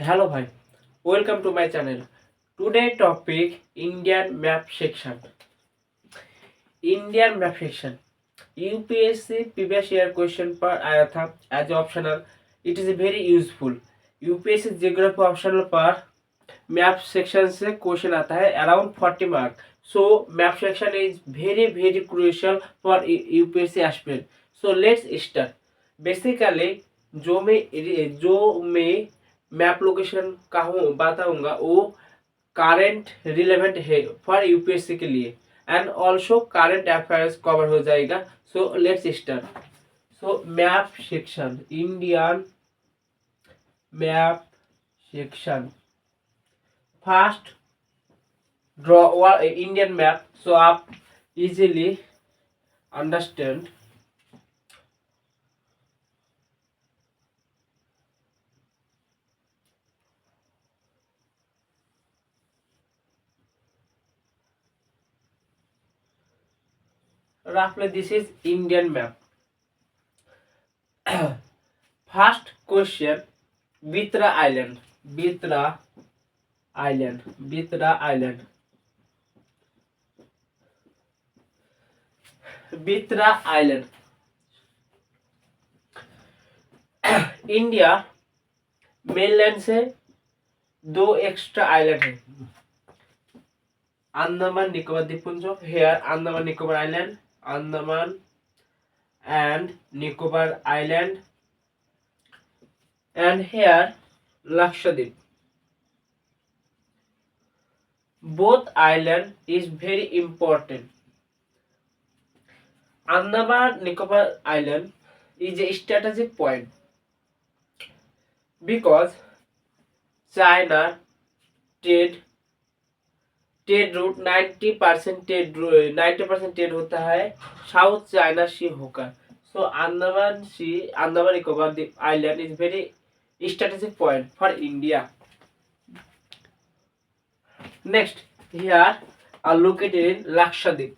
Hello, bhai. Welcome to my channel. Today topic Indian map section. Indian map section. UPSC previous year question पर आया था as optional. It is very useful. UPSC geography optional पर map section से question आता है around 40 mark. So map section is very crucial for UPSC aspirant. So let's start. Basically जो मैं map location का हूँ बताऊंगा वो करंट रिलेवेंट है फॉर यूपीएससी के लिए and also current affairs cover हो जाएगा. So let's start. So map section, Indian map section. First draw Indian map so आप easily understand. Roughly this is Indian map. First question, Bitra Island. Bitra Island. Bitra Island. Bitra Island. India mainland से दो extra island है. अंडमान निकोबार द्वीपपुंज. Here Andaman Nicobar island. Andaman and Nicobar Island, and here Lakshadweep. Both island is very important. Andaman Nicobar Island is a strategic point because China trade route 90% trade होता है south China sea होकर. So Andaman Nicobar island is very strategic point for India. Next here are located in Lakshadweep.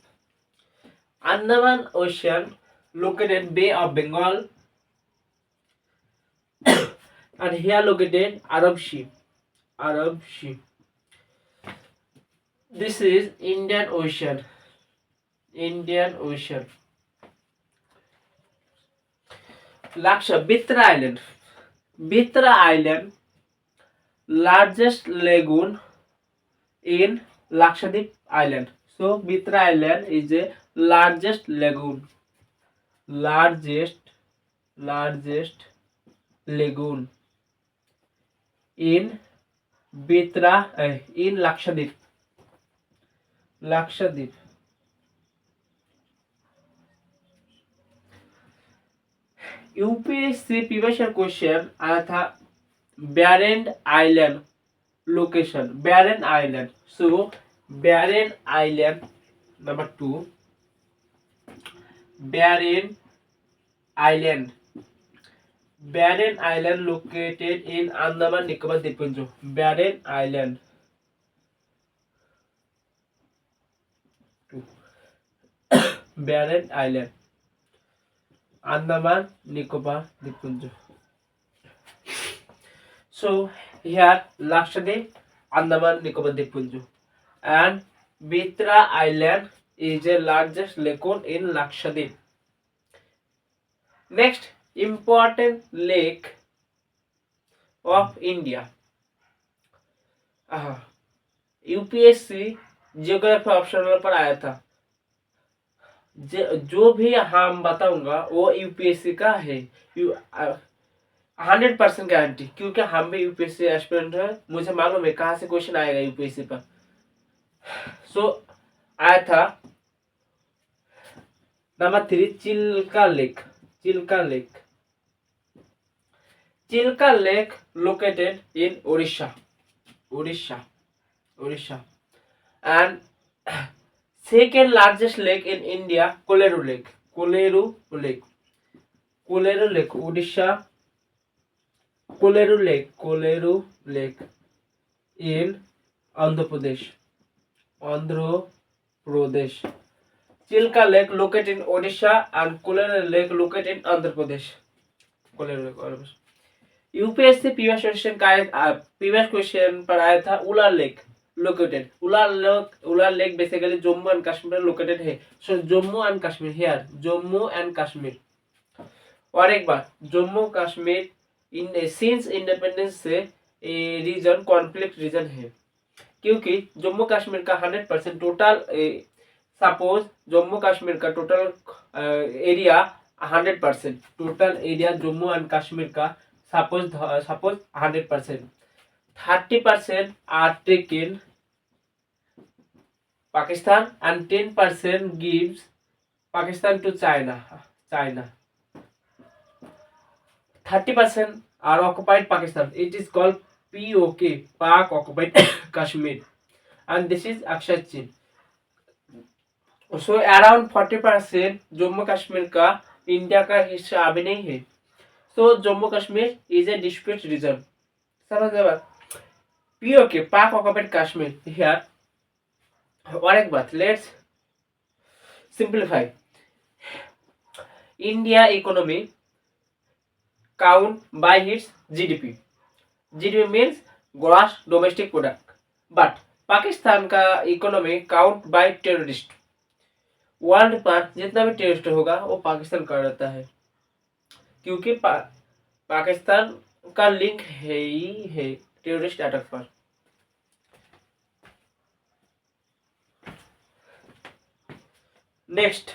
Andaman Ocean located Bay of Bengal and here located Arab Sea. Arab Sea. This is Indian Ocean. Indian Ocean. Bitra Island. Bitra Island, largest lagoon in Lakshadweep Island. So Bitra Island is a largest lagoon. Largest lagoon in in Lakshadweep. Lakshadweep. UPSC previous question आया था barren island location. Barren island. So barren island number 2. Barren island. Barren island located in Andaman Nicobar द्वीपपुंज. Barren island. Barren island, Andaman Nicobar Dippunj. So here Lakshadweep, Andaman Nicobar Dippunj, and Bitra Island is the largest lagoon in Lakshadweep. Next, important lake of India. UPSC geography optional पर आया था. जो भी हम बताऊंगा वो UPSC का है. 100% गारंटी, क्योंकि हम भी यूपीएससी एस्पिरेंट है. मुझे मालूम है कहाँ से क्वेश्चन आएगा यूपीएससी पर. सो आया था number 3 Chilka lake. Chilka lake. Chilka lake located in Orissa. Orissa. Orissa. And second largest lake in India, Koleru Lake. Koleru Lake. Koleru Lake, Odisha. Koleru Lake. Koleru Lake in Andhra Pradesh. Andhra Pradesh. Chilka Lake located in Odisha and Koleru Lake located in Andhra Pradesh. Koleru Lake. UPSC previous question पर आया था Wular lake located Wular lake basically Jammu and Kashmir located है। So Jammu and Kashmir here Jammu and Kashmir. और एक बार Jammu Kashmir in since independence से region conflict region है, क्योंकि जम्मू कश्मीर का 100% टोटल सपोज जम्मू कश्मीर का total area 100% total area Jammu and Kashmir का suppose 100% 30% are taken Pakistan and 10% gives Pakistan to China 30% are occupied Pakistan. It is called POK, Pak occupied Kashmir, and this is Akshay Chin. So around 40% Jammu Kashmir का India का हिस्सा अभी नहीं है। So Jammu Kashmir is a dispute region. समझ गए बात? POK, Pak occupied Kashmir here. और एक बात, let's simplify. India economy count by its GDP. GDP means gross domestic product. But Pakistan का economy count bye terrorist. World पर जितना भी टेररिस्ट होगा वो पाकिस्तान का रहता है, क्योंकि पाकिस्तान का लिंक है ही है टेररिस्ट अटैक पर। Next,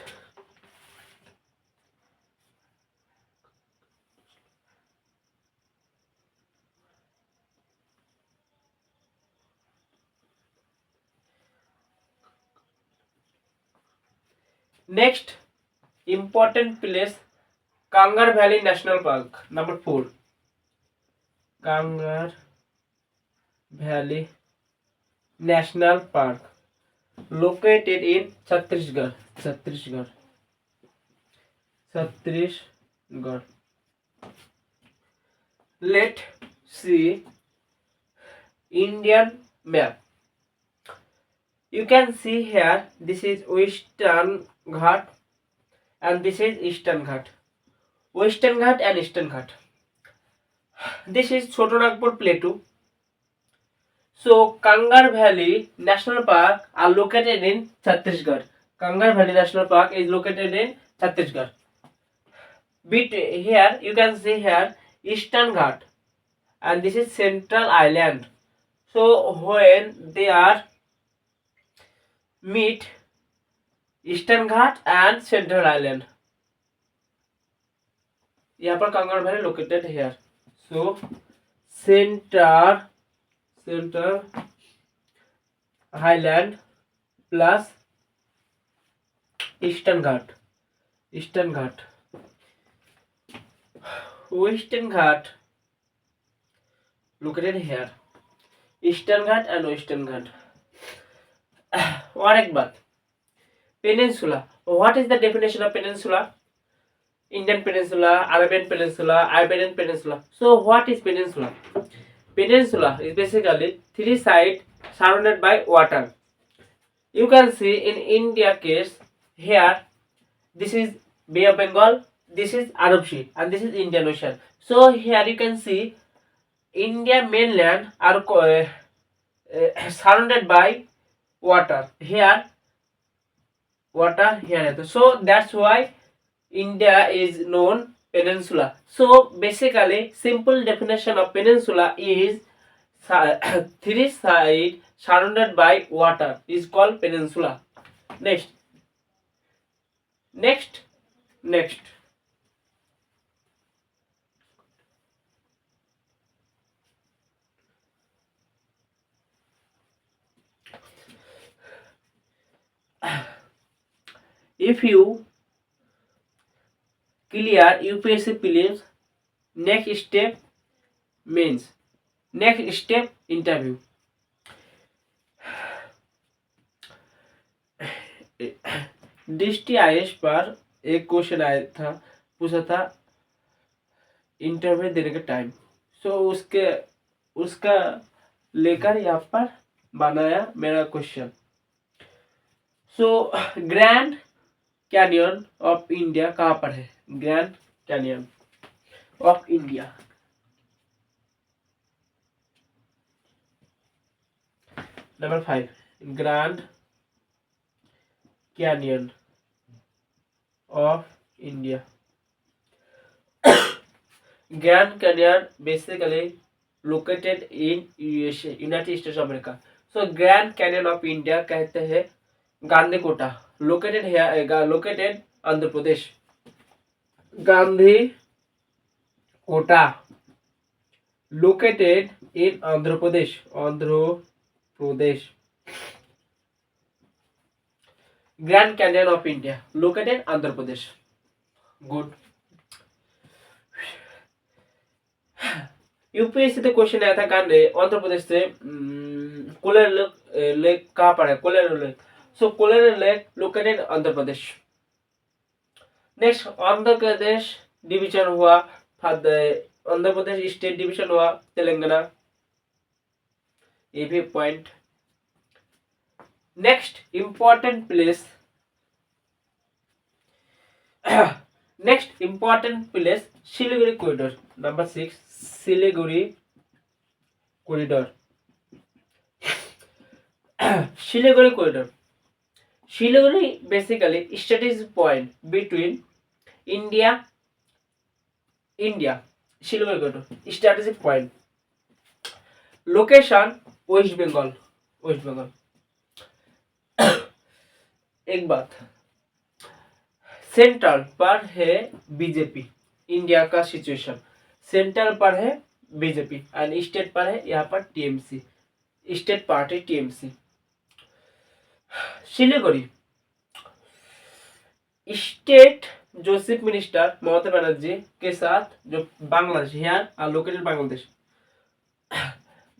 next important place Kangar Valley National Park. Number 4, Kangar Valley National Park located in Chhattisgarh. Let's see Indian map. You can see here, this is Western Ghat and this is Eastern Ghat. Western Ghat and Eastern Ghat. This is Choto Nagpur Plateau. So Kangar Valley National Park are located in Chhattisgarh. Kangar Valley National Park is located in Chhattisgarh. Here you can see here Eastern Ghat and this is Central Island. So when they are meet Eastern Ghat and Central Island, यहाँ पर Kanger valley located here. So centre highland plus eastern Ghat western Ghat located here. Eastern Ghat and western Ghat. और एक बात, peninsula. What is the definition of peninsula? Indian Peninsula, Arabian Peninsula, Iberian Peninsula. So what is peninsula? Peninsula is basically three sides surrounded by water. You can see in India case here, this is Bay of Bengal, this is Arab Sea and this is Indian Ocean. So here you can see India mainland are surrounded by water. Here water here. So that's why India is known peninsula. So basically simple definition of peninsula is three side surrounded by water is called peninsula. Next. If you clear UPSC prelims, next step means next step interview. DSTIS पर एक question आया था, पूछा था interview देने का time. सो उसका लेकर यहाँ पर बनाया मेरा question. So Grand Canyon of India कहाँ पर है? Grand Canyon of India number 5 Grand Canyon of India. Grand Canyon basically located in USA, United States of America. So Grand Canyon of India कहते हैं गांधी कोटा, लोकेटेड है, located Andhra Pradesh. Gandikota located in Andhra Pradesh. Andhra Pradesh. Grand Canyon of India located in Andhra Pradesh. Good. UPSC से question आया था कांडे आंध्र प्रदेश से कोलेर lake कहाँ पर है? Kolleru lake. So Kolleru lake located Andhra Pradesh. Next Andhra Pradesh division हुआ, आंध्र प्रदेश स्टेट डिवीजन हुआ तेलंगाना, ये भी point. Next important place, next important place Siliguri corridor. Number 6 Siliguri corridor. Siliguri corridor, Siliguri basically strategic point between India Siliguri corridor strategic point. Location West Bengal, West Bengal. एक बात, central पर है BJP, India का situation central पर है बीजेपी एंड स्टेट पर है यहाँ पर TMC, state party TMC. Siliguri state जो चीफ मिनिस्टर ममता बनर्जी के साथ जो Bangladesh here are located Bangladesh,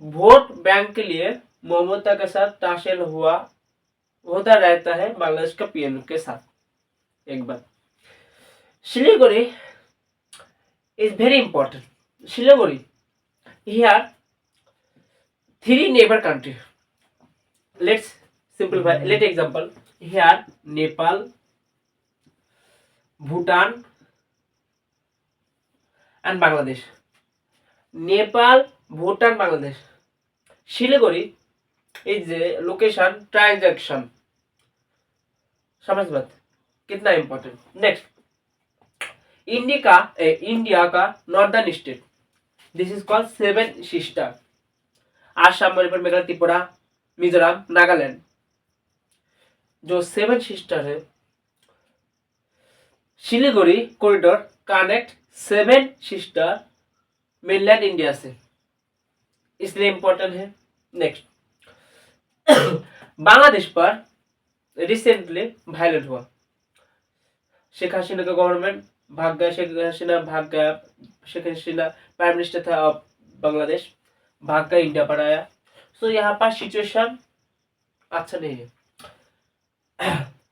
vote bank के लिए ममता के साथ टासेल होता रहता है बांग्लादेश का पीएम के साथ। एक बात, Siliguri is very important. Siliguri here 3 neighbour country, let's simplify, let example here Nepal, Bhutan and Bangladesh. Nepal, Bhutan, Bangladesh. Siliguri is a location transaction, समझ बात कितना इंपॉर्टेंट। नेक्स्ट इंडिया का northern state, this is called 7 sister, Assam, Manipur, Meghalaya, Tripura, Mizoram, Nagaland. जो 7 सिस्टर है, Siliguri corridor connect 7 sister mainland India से, इसलिए important है। Next Bangladesh पर रिसेंटली वायलेंट हुआ, शेख हसीना का गवर्नमेंट भाग गया, शेख हसीना प्राइम मिनिस्टर था बांग्लादेश, भाग कर इंडिया पर आया। सो यहाँ पर सिचुएशन अच्छा नहीं है।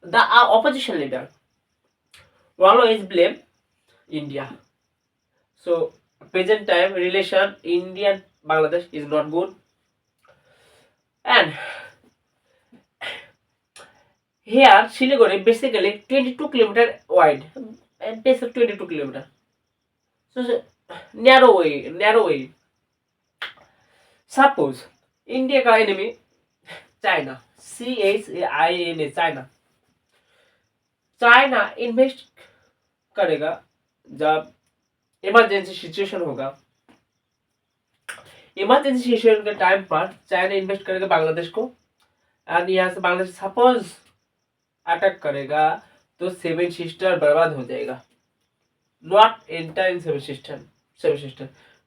The opposition leader always blame India. So present time relation India and Bangladesh is not good, and here Siliguri basically 22 kilometer wide, and base of 22 kilometer. So narrow way. Suppose India का enemy China, China, China invest करेगा जब emergency situation होगा, emergency situation के time पर China invest करेगा बांग्लादेश को, and यहाँ से बांग्लादेश सपोज अटैक करेगा तो 7 सिस्टर बर्बाद हो जाएगा, not enter in 7 sister.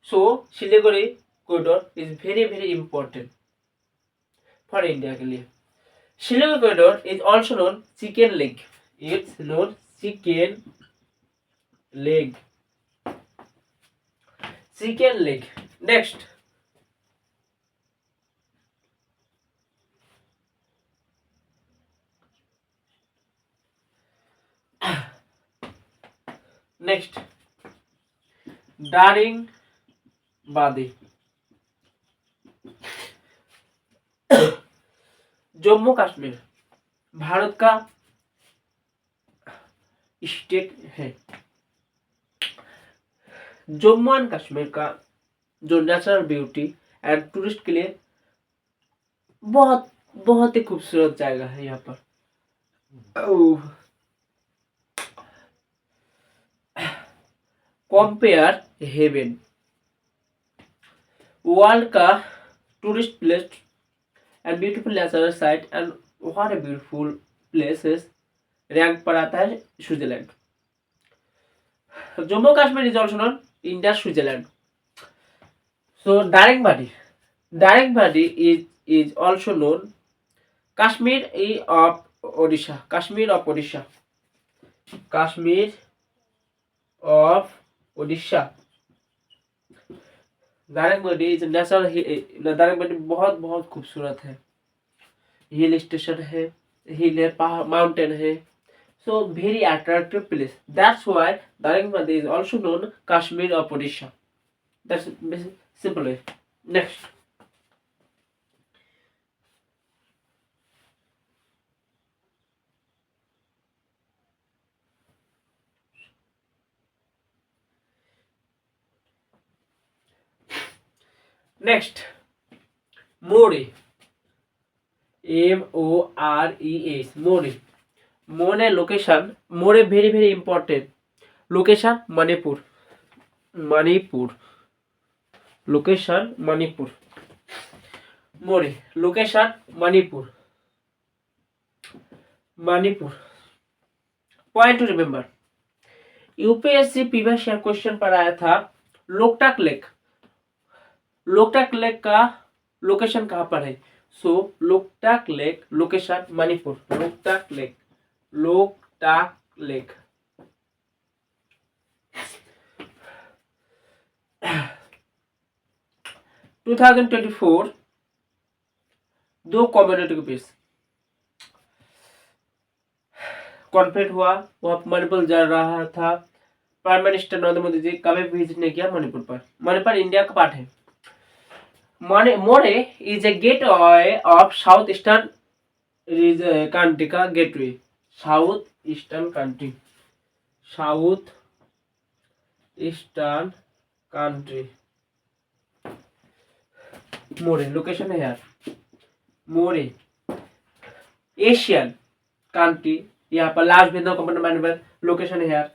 So Siliguri corridor is very very important for India के लिए। Siliguri corridor is also known chicken leg, it's known chicken leg. Next Daringbadi, Jammu Kashmir Bharat का स्टेट है। जम्मू एंड कश्मीर का जो नेचुरल ब्यूटी एंड टूरिस्ट के लिए बहुत बहुत ही खूबसूरत जगह है यहाँ पर। कंपेयर हेवन, वर्ल्ड का tourist place and beautiful natural site and what a beautiful places, rank पर आता है Switzerland. Jammu Kashmir is also non India Switzerland. So Daringbadi is also known of Odisha. Kashmir of Odisha. Daringbadi is natural. Daringbadi बहुत बहुत खूबसूरत है। Hill station है, हिल है, पहाड़, माउंटेन है। So very attractive place, that's why Daringbadi is also known Kashmir of Odisha. That's simple way. Next, Moreh, MORES, Moreh. Moreh location, Moreh very very important location, Manipur. Location Manipur. Moreh location Manipur. Point to remember, UPSC previous year question पर आया था Loktak lake. Loktak lake का location कहाँ पर है? So Loktak lake location Manipur. Loktak lake 2024 दो community के बीच conflict हुआ। वह मणिपुर जा रहा था। प्राइम मिनिस्टर नरेंद्र मोदी जी कभी विजिट नहीं किया मणिपुर पर। मणिपुर इंडिया का पार्ट है। Moreh is a gateway of south eastern country का gateway. South eastern country. Moreh location है यार, मोरे एशियन कंट्री। यहाँ पर लास्ट बिंदु कंपार्टमेंट लोकेशन है यार।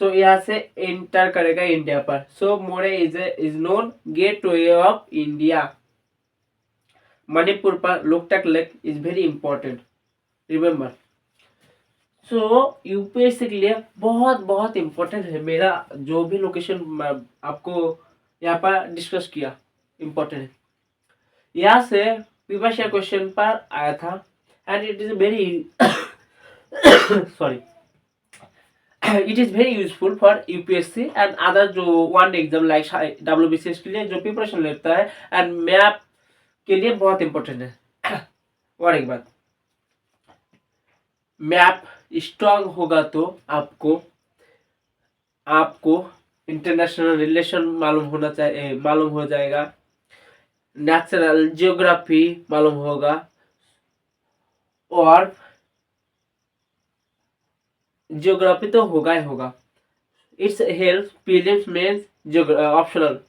सो यहाँ से एंटर करेगा इंडिया पर। So Moreh is known gateway of India. Manipur पर Loktak lake is very important, remember. So UPSC के लिए बहुत बहुत इंपॉर्टेंट है। मेरा जो भी लोकेशन आपको यहाँ पर डिस्कस किया इंपॉर्टेंट है। यहाँ से प्रीवियस ईयर क्वेश्चन पर आया था and it is very sorry, it is very useful for UPSC and other जो वन एग्जाम लाइक WBCS के लिए जो प्रिपरेशन लेता है एंड मैप के लिए बहुत इंपॉर्टेंट है। और एक बात, मैप स्ट्रांग होगा तो आपको इंटरनेशनल रिलेशन मालूम हो जाएगा, नेचुरल जियोग्राफी मालूम होगा और जियोग्राफी तो होगा ही होगा। It's help prelims mains optional